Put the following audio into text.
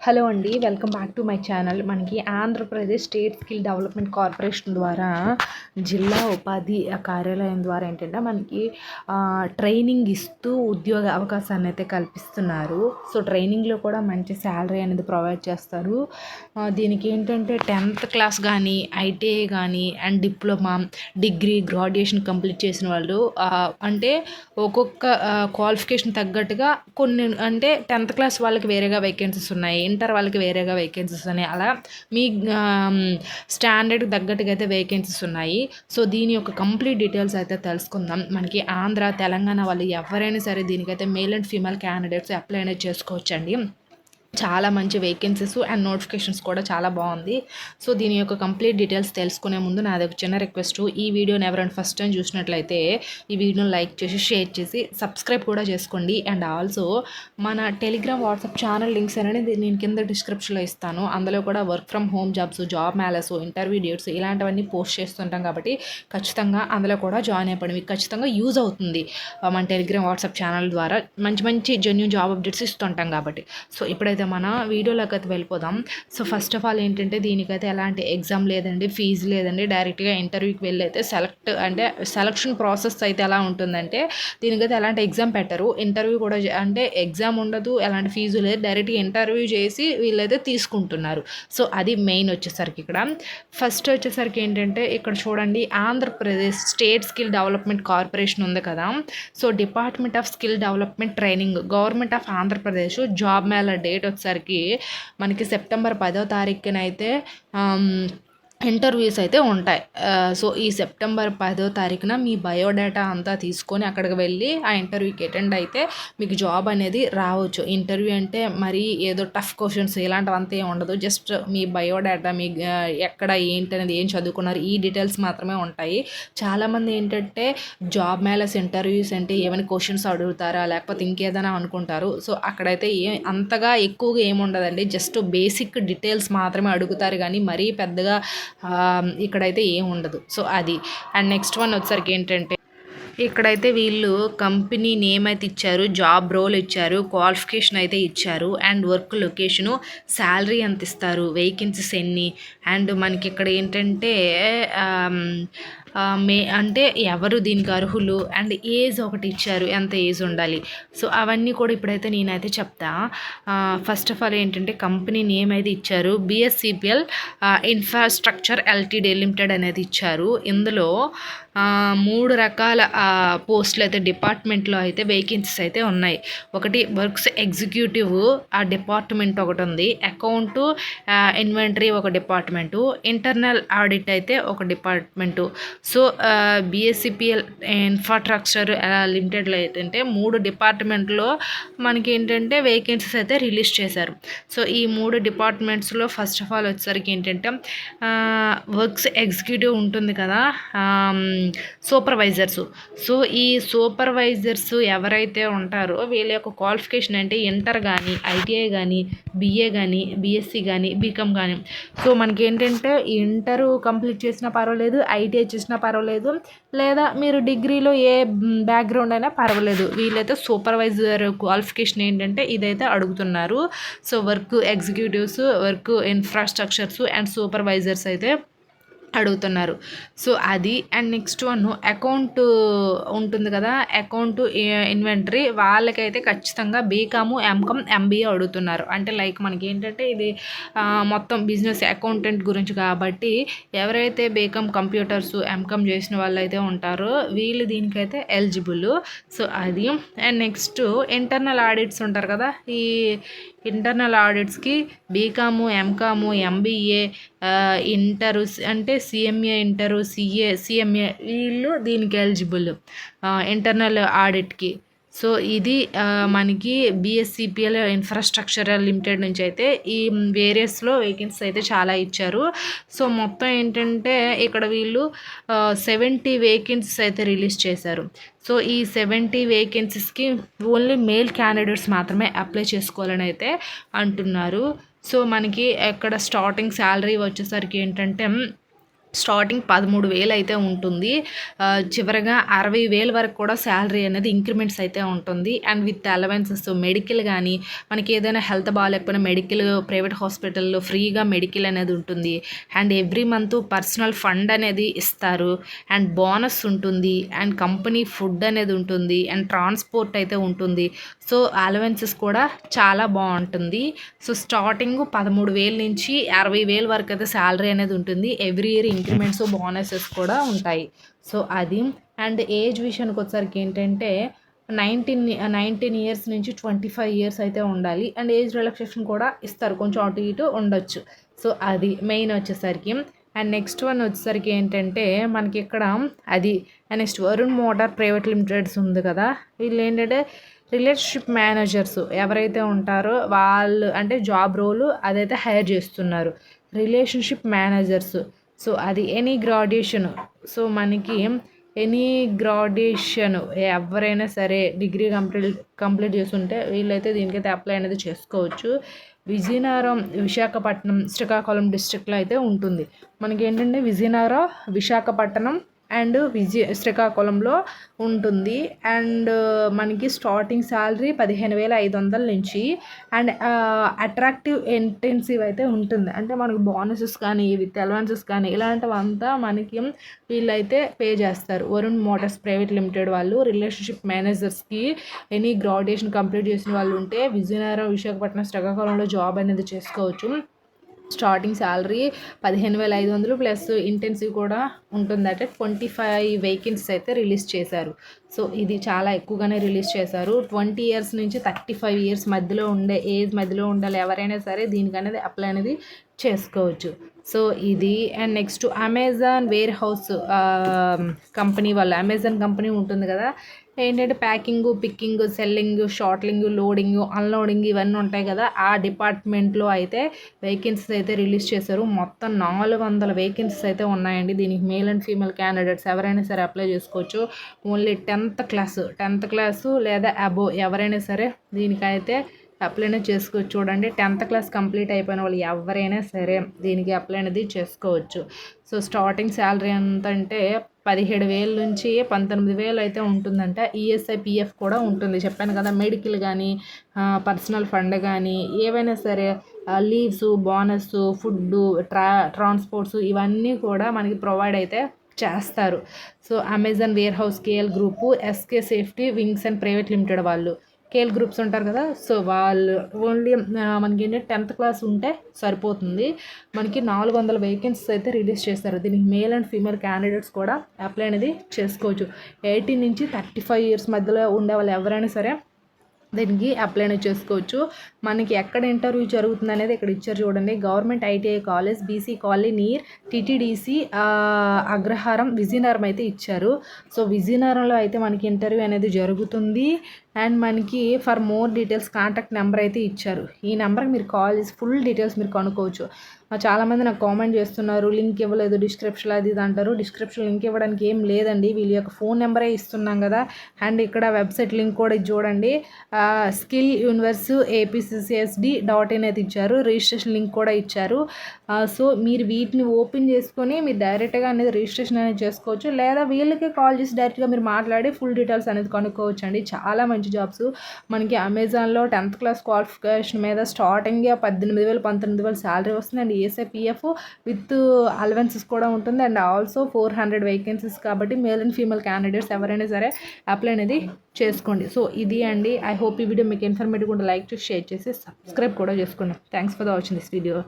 Hello అండి, welcome back to my channel. మనకి Andhra Pradesh state skill development corporation ద్వారా జిల్లా ఉపాధి కార్యాలయం ద్వారా ఏంటంటే మనకి ట్రైనింగ్ ఇస్తూ ఉద్యోగ అవకాశాన్ని అయితే కల్పిస్తున్నారు. సో ట్రైనింగ్లో కూడా మంచి శాలరీ అనేది ప్రొవైడ్ చేస్తారు. దీనికి ఏంటంటే 10th క్లాస్ కానీ, ఐటీఐ కానీ and diploma, degree, graduation complete చేసిన వాళ్ళు అంటే ఒక్కొక్క క్వాలిఫికేషన్ తగ్గట్టుగా కొన్ని అంటే 10th క్లాస్ వాళ్ళకి వేరేగా వేకెన్సీస్ ఉన్నాయి, ఇంటర్ వాళ్ళకి వేరేగా వేకెన్సీస్ ఉన్నాయి. అలా మీ స్టాండర్డ్కి తగ్గట్టుగా అయితే వేకెన్సీస్ ఉన్నాయి. సో దీని యొక్క కంప్లీట్ డీటెయిల్స్ అయితే తెలుసుకుందాం. మనకి ఆంధ్ర, తెలంగాణ వాళ్ళు ఎవరైనా సరే దీనికైతే male and female candidates apply అనేది చేసుకోవచ్చండి. చాలా మంచి వేకెన్సీస్ అండ్ నోటిఫికేషన్స్ కూడా చాలా బాగుంది. సో దీని యొక్క కంప్లీట్ డీటెయిల్స్ తెలుసుకునే ముందు నాది ఒక చిన్న రిక్వెస్ట్, ఈ వీడియోని ఎవరైనా ఫస్ట్ టైం చూసినట్లయితే ఈ వీడియోని లైక్ చేసి, షేర్ చేసి, సబ్స్క్రైబ్ కూడా చేసుకోండి. అండ్ ఆల్సో మన టెలిగ్రామ్, వాట్సాప్ ఛానల్ లింక్స్ అనేది నేను కింద డిస్క్రిప్షన్లో ఇస్తాను. అందులో కూడా work from home jobs, job melas, interview dates ఇలాంటివన్నీ పోస్ట్ చేస్తుంటాం కాబట్టి ఖచ్చితంగా అందులో కూడా జాయిన్ అయిపోండి. మీకు ఖచ్చితంగా యూజ్ అవుతుంది. మన టెలిగ్రామ్, వాట్సాప్ ఛానల్ ద్వారా మంచి మంచి జెన్యూన్ జాబ్ అప్డేట్స్ ఇస్తుంటాం కాబట్టి. సో ఇప్పుడైతే మన వీడియోలోకి అయితే వెళ్ళిపోదాం. సో ఫస్ట్ ఆఫ్ ఆల్ ఏంటంటే దీనికైతే ఎలాంటి ఎగ్జామ్ లేదండి, ఫీజు లేదండి. డైరెక్ట్గా ఇంటర్వ్యూకి వెళ్ళి అయితే సెలక్షన్ ప్రాసెస్ అయితే ఎలా ఉంటుందంటే దీనికైతే ఎలాంటి ఎగ్జామ్ పెట్టరు, ఇంటర్వ్యూ కూడా అంటే ఎగ్జామ్ ఉండదు, ఎలాంటి ఫీజు లేదు, డైరెక్ట్గా ఇంటర్వ్యూ చేసి వీళ్ళైతే తీసుకుంటున్నారు. సో అది మెయిన్ వచ్చేసరికి ఇక్కడ ఫస్ట్ వచ్చేసరికి ఏంటంటే ఇక్కడ చూడండి, Andhra Pradesh state skill development corporation ఉంది కదా. So department of skill development training, government of Andhra Pradesh job Mela date వచ్చేసరికి మనకి సెప్టెంబర్ 10వ తారీఖున అయితే ఇంటర్వ్యూస్ అయితే ఉంటాయి. సో ఈ సెప్టెంబర్ 10వ తారీఖున మీ బయోడేటా అంతా తీసుకొని అక్కడికి వెళ్ళి ఆ ఇంటర్వ్యూకి అటెండ్ అయితే మీకు జాబ్ అనేది రావచ్చు. ఇంటర్వ్యూ అంటే మరి ఏదో టఫ్ క్వశ్చన్స్ ఇలాంటివంతా ఏమి ఉండదు. జస్ట్ మీ బయోడేటా, మీ ఎక్కడ ఏంటి అనేది, ఏం చదువుకున్నారు, ఈ డీటెయిల్స్ మాత్రమే ఉంటాయి. చాలామంది ఏంటంటే జాబ్ మేళస్ ఇంటర్వ్యూస్ అంటే ఏమైనా క్వశ్చన్స్ అడుగుతారా లేకపోతే ఇంకేదైనా అనుకుంటారు. సో అక్కడైతే అంతగా ఎక్కువగా ఏముండదండి, జస్ట్ బేసిక్ డీటెయిల్స్ మాత్రమే అడుగుతారు కానీ మరీ పెద్దగా ఇక్కడైతే ఏం ఉండదు. సో అది అండ్ నెక్స్ట్ వన్ వచ్చేసరికి ఏంటంటే ఇక్కడైతే వీళ్ళు కంపెనీ నేమ్ అయితే ఇచ్చారు, జాబ్ రోల్ ఇచ్చారు, క్వాలిఫికేషన్ అయితే ఇచ్చారు అండ్ వర్క్ లొకేషను, శాలరీ ఎంత ఇస్తారు, వేకెన్సీస్ ఎన్ని అండ్ మనకి ఇక్కడ ఏంటంటే అంటే ఎవరు దీనికి అర్హులు అండ్ ఏజ్ ఒకటి ఇచ్చారు, ఎంత ఏజ్ ఉండాలి. సో అవన్నీ కూడా ఇప్పుడైతే నేనైతే చెప్తా. ఫస్ట్ ఆఫ్ ఆల్ ఏంటంటే కంపెనీ నేమ్ అయితే ఇచ్చారు, బిఎస్సిపిఎల్ ఇన్ఫ్రాస్ట్రక్చర్ ఎల్టీడీ లిమిటెడ్ అనేది ఇచ్చారు. ఇందులో 3 రకాల పోస్టులు అయితే డిపార్ట్మెంట్లో అయితే వేకెన్సీస్ అయితే ఉన్నాయి. ఒకటి వర్క్స్ ఎగ్జిక్యూటివ్ ఆ డిపార్ట్మెంట్ ఒకటి ఉంది, అకౌంటు ఇన్వెంటరీ ఒక డిపార్ట్మెంటు, ఇంటర్నల్ ఆడిట్ అయితే ఒక డిపార్ట్మెంటు. సో బిఎస్సిపిఎల్ ఇన్ఫ్రాస్ట్రక్చర్ లిమిటెడ్లో ఏంటంటే 3 డిపార్ట్మెంట్లో మనకి ఏంటంటే వేకెన్సీస్ అయితే రిలీజ్ చేశారు. సో ఈ 3 డిపార్ట్మెంట్స్లో ఫస్ట్ ఆఫ్ ఆల్ వచ్చేసరికి ఏంటంటే వర్క్స్ ఎగ్జిక్యూటివ్ ఉంటుంది కదా, సూపర్వైజర్స్. సో ఈ సూపర్వైజర్స్ ఎవరైతే ఉంటారో వీళ్ళ యొక్క క్వాలిఫికేషన్ అంటే ఇంటర్ కానీ, ఐటీఐ కానీ, బిఏ కానీ, బిఎస్సి కానీ, బీకామ్ కానీ. సో మనకి ఏంటంటే ఇంటర్ కంప్లీట్ చేసినా పర్వాలేదు, ఐటీఐ చేసినా పర్వాలేదు, లేదా మీరు డిగ్రీలో ఏ బ్యాక్గ్రౌండ్ అయినా పర్వాలేదు. వీళ్ళైతే సూపర్వైజర్ క్వాలిఫికేషన్ ఏంటంటే ఇదైతే అడుగుతున్నారు. So work executives, work infrastructures and supervisors అయితే అడుగుతున్నారు. సో అది అండ్ నెక్స్ట్ వన్ అకౌంట్ ఉంటుంది కదా, అకౌంట్ ఇన్వెంటరీ వాళ్ళకైతే ఖచ్చితంగా బీకాము, ఎంకామ్, ఎంబీఏ అడుగుతున్నారు. అంటే లైక్ మనకి ఏంటంటే ఇది మొత్తం బిజినెస్ అకౌంటెంట్ గురించి కాబట్టి ఎవరైతే బీకామ్ కంప్యూటర్స్, ఎంకామ్ చేసిన వాళ్ళు అయితే ఉంటారో వీళ్ళు దీనికైతే ఎలిజిబుల్. సో అది అండ్ నెక్స్ట్ ఇంటర్నల్ ఆడిట్స్ ఉంటారు కదా, ఈ ఇంటర్నల్ ఆడిట్స్కి బీకాము, ఎంకాము, ఎంబీఏ, ఇంటరు అంటే సిఎంఏ, ఇంటరు, సిఎంఏ వీళ్ళు దీనికి ఎలిజిబుల్ ఇంటర్నల్ ఆడిట్కి. సో ఇది మనకి బిఎస్సిపిఎల్ ఇన్ఫ్రాస్ట్రక్చర్ లిమిటెడ్ నుంచి అయితే ఈ వేరియస్లో వేకెన్సీ అయితే చాలా ఇచ్చారు. సో మొత్తం ఏంటంటే ఇక్కడ వీళ్ళు 70 వేకెన్సీస్ అయితే రిలీజ్ చేశారు. సో ఈ 70 వేకెన్సీస్కి ఓన్లీ మేల్ క్యాండిడేట్స్ మాత్రమే అప్లై చేసుకోవాలని అయితే అంటున్నారు. సో మనకి ఇక్కడ స్టార్టింగ్ శాలరీ వచ్చేసరికి ఏంటంటే స్టార్టింగ్ 13,000 అయితే ఉంటుంది. చివరగా 60,000 వరకు కూడా శాలరీ అనేది ఇంక్రిమెంట్స్ అయితే ఉంటుంది. అండ్ విత్ అలవెన్సెస్ మెడికల్ కానీ మనకి ఏదైనా హెల్త్ బాగాలేకపోయినా మెడికల్ ప్రైవేట్ హాస్పిటల్లో ఫ్రీగా మెడికల్ అనేది ఉంటుంది. And every month personal fund అనేది ఇస్తారు. అండ్ బోనస్ ఉంటుంది. అండ్ కంపెనీ ఫుడ్ అనేది ఉంటుంది. అండ్ ట్రాన్స్పోర్ట్ అయితే ఉంటుంది. సో అలవెన్సెస్ కూడా చాలా బాగుంటుంది. సో స్టార్టింగ్ 13,000 నుంచి 60,000 వరకు అయితే శాలరీ అనేది ఉంటుంది. ఎవ్రీ ఇయర్ ఇంక్రిమెంట్స్ బోనసెస్ కూడా ఉంటాయి. సో అది. అండ్ ఏజ్ విషయానికి వచ్చేసరికి ఏంటంటే 19 ఇయర్స్ నుంచి 25 ఇయర్స్ అయితే ఉండాలి. అండ్ ఏజ్ రిలాక్సేషన్ కూడా ఇస్తారు, కొంచెం అటు ఇటు ఉండొచ్చు. సో అది మెయిన్ వచ్చేసరికి. అండ్ నెక్స్ట్ వన్ వచ్చేసరికి ఏంటంటే మనకి ఇక్కడ అది next Varun motor private Limited's ఉంది కదా, వీళ్ళు ఏంటంటే రిలేషన్షిప్ మేనేజర్స్ ఎవరైతే ఉంటారో వాళ్ళు అంటే జాబ్ రోలు అదైతే హైర్ చేస్తున్నారు, రిలేషన్షిప్ మేనేజర్స్. సో అది ఎనీ గ్రాడ్యుయేషన్. సో మనకి ఎనీ గ్రాడ్యుయేషన్ ఎవరైనా సరే డిగ్రీ కంప్లీట్ చేస్తుంటే వీళ్ళైతే దీనికైతే అప్లై అనేది చేసుకోవచ్చు. విజయనగరం, విశాఖపట్నం, శ్రీకాకుళం డిస్ట్రిక్ట్లో అయితే ఉంటుంది. మనకి ఏంటంటే విజయనగరం, విశాఖపట్నం అండ్ శ్రీకాకుళంలో ఉంటుంది. అండ్ మనకి స్టార్టింగ్ శాలరీ 15,500 నుంచి అండ్ అట్రాక్టివ్ ఇంటెన్సివ్ అయితే ఉంటుంది. అంటే మనకు బోనసెస్ కానీ విత్ అలవెన్సెస్ కానీ ఇలాంటివంతా మనకి వీళ్ళైతే పే చేస్తారు. వరుణ్ మోటార్స్ ప్రైవేట్ లిమిటెడ్ వాళ్ళు రిలేషన్షిప్ మేనేజర్స్కి ఎనీ గ్రాడ్యుయేషన్ కంప్లీట్ చేసిన వాళ్ళు ఉంటే విజయనగరం, విశాఖపట్నం, శ్రీకాకుళంలో జాబ్ అనేది చేసుకోవచ్చు. స్టార్టింగ్ శాలరీ 15,500 ప్లస్ ఇంటెన్సివ్ కూడా ఉంటుందట. 25 వేకెన్సీస్ అయితే రిలీజ్ చేశారు. సో ఇది చాలా ఎక్కువగానే రిలీజ్ చేశారు. 20 ఇయర్స్ నుంచి 35 ఇయర్స్ మధ్యలో ఉండే ఏజ్ మధ్యలో ఉండాలి ఎవరైనా సరే దీనికి అనేది అప్లై అనేది చేసుకోవచ్చు. సో ఇది. And next Amazon warehouse company వాళ్ళు, అమెజాన్ కంపెనీ ఉంటుంది కదా, ఏంటంటే packing, picking, selling, sorting, loading, unloading ఇవన్నీ ఉంటాయి కదా, ఆ డిపార్ట్మెంట్లో అయితే వేకెన్సీస్ అయితే రిలీజ్ చేశారు. మొత్తం 400 వేకెన్సీస్ అయితే ఉన్నాయండి. దీనికి మేల్ అండ్ ఫీమేల్ క్యాండిడేట్స్ ఎవరైనా సరే అప్లై చేసుకోవచ్చు. ఓన్లీ 10th క్లాసు లేదా అబోవ్ ఎవరైనా సరే దీనికైతే అప్లై అనేది చేసుకోవచ్చు. చూడండి 10th క్లాస్ కంప్లీట్ అయిపోయిన వాళ్ళు ఎవరైనా సరే దీనికి అప్లై అనేది చేసుకోవచ్చు. సో స్టార్టింగ్ శాలరీ ఎంత అంటే 17,000 నుంచి 19,000 అయితే ఉంటుందంట. ఈఎస్ఐ పిఎఫ్ కూడా ఉంటుంది. చెప్పాను కదా, మెడికల్ కానీ పర్సనల్ ఫండ్ కానీ ఏవైనా సరే లీవ్స్, బోనస్, ఫుడ్డు, ట్రాన్స్పోర్ట్స్ ఇవన్నీ కూడా మనకి ప్రొవైడ్ అయితే చేస్తారు. So Amazon warehouse, KL group, SK safety wings and private limited వాళ్ళు, కేఎల్ గ్రూప్స్ ఉంటారు కదా, సో వాళ్ళు ఓన్లీ మనకి ఏంటంటే 10th క్లాస్ ఉంటే సరిపోతుంది. మనకి 400 వేకెన్సీస్ అయితే రిలీజ్ చేస్తారు. దీనికి మేల్ అండ్ ఫీమేల్ క్యాండిడేట్స్ కూడా అప్లై అనేది చేసుకోవచ్చు. 18 నుంచి 35 ఇయర్స్ మధ్యలో ఉండే వాళ్ళు ఎవరైనా సరే దీనికి అప్లై అనేది చేసుకోవచ్చు. మనకి ఎక్కడ ఇంటర్వ్యూ జరుగుతుంది అనేది ఇక్కడ ఇచ్చారు చూడండి. Government ITI college, BC colony near TTDC Agraharam, Vizianagaram అయితే ఇచ్చారు. సో విజయనగరంలో అయితే మనకి ఇంటర్వ్యూ అనేది జరుగుతుంది. అండ్ మనకి for more details contact number అయితే ఇచ్చారు. ఈ నెంబర్కి మీరు కాల్ చేసి ఫుల్ డీటెయిల్స్ మీరు కనుక్కోవచ్చు. చాలామంది నాకు కామెంట్ చేస్తున్నారు, లింక్ ఇవ్వలేదు డిస్క్రిప్షన్ అది ఇది అంటారు. డిస్క్రిప్షన్ లింక్ ఇవ్వడానికి ఏం లేదండి, వీళ్ళ యొక్క ఫోన్ నెంబరే ఇస్తున్నాం కదా. అండ్ ఇక్కడ వెబ్సైట్ లింక్ కూడా ఇది చూడండి, స్కిల్ యూనివర్స్ APCCSD.in అయితే ఇచ్చారు. రిజిస్ట్రేషన్ లింక్ కూడా ఇచ్చారు. సో మీరు వీటిని ఓపెన్ చేసుకొని మీరు డైరెక్ట్గా అనేది రిజిస్ట్రేషన్ అనేది చేసుకోవచ్చు. లేదా వీళ్ళకి కాల్ చేసి డైరెక్ట్గా మీరు మాట్లాడి ఫుల్ డీటెయిల్స్ అనేది కనుక్కోవచ్చు అండి. చాలా మంచి జాబ్స్ మనకి అమెజాన్లో 10th క్లాస్ క్వాలిఫికేషన్ మీద స్టార్టింగ్ 18,000 19,000 శాలరీ వస్తుంది. అండ్ ESIPF విత్ అలవెన్సెస్ కూడా ఉంటుంది. అండ్ ఆల్సో 400 వేకెన్సీస్ కాబట్టి మేల్ అండ్ ఫీమేల్ క్యాండిడేట్స్ ఎవరైనా సరే అప్లై అనేది చేసుకోండి. సో ఇది అండి. ఐ హోప్ ఈ వీడియో మీకు ఇన్ఫర్మేటివ్గా ఉంటే లైక్ చేసి షేర్ చేసి సబ్స్క్రైబ్ కూడా చేసుకోండి. Thanks for watching this video.